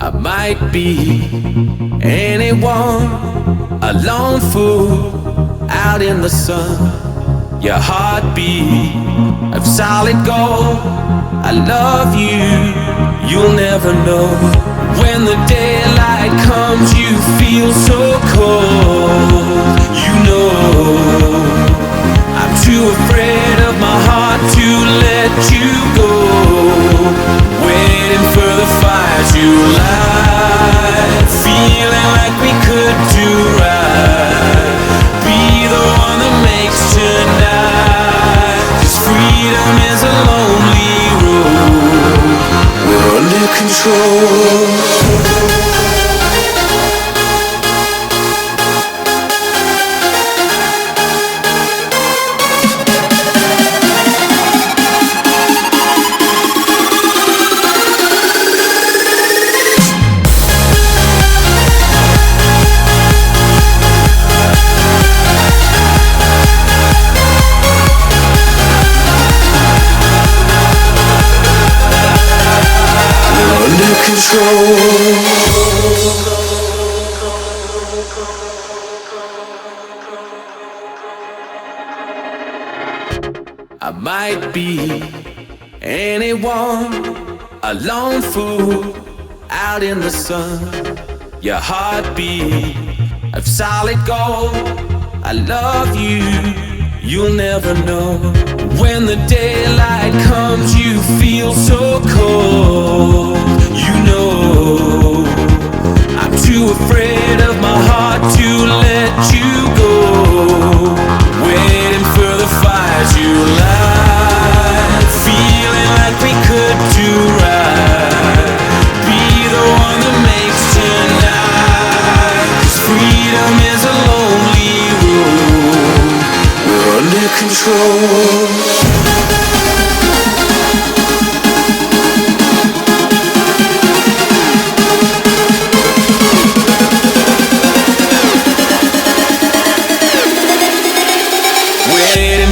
I might be anyone, a lone fool out in the sun. Your heartbeat of solid gold. I love you, you'll never know. When the daylight comes, you feel so cold. You know I'm too afraid of my heart to let you go. Waiting for the fire to light, feeling like we could do right. Be the one that makes tonight. 'Cause freedom is a lonely road. We're under control. I might be anyone, a lone fool out in the sun. Your heartbeat of solid gold. I love you, you'll never know. When the daylight comes, you feel so cold. You know I'm too afraid of my heart to let you go. Waiting for the fire to light, feeling like we could do right. Be the one that makes tonight. 'Cause freedom is a lonely road. We're under control.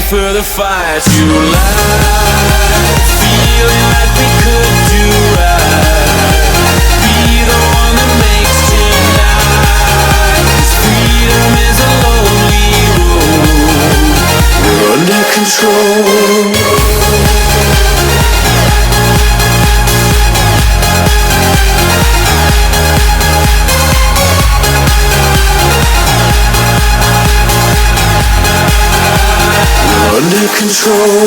For the fire to light, feeling like we could do right. Be the one that makes tonight. 'Cause freedom is a lonely road. We're under control. Under control.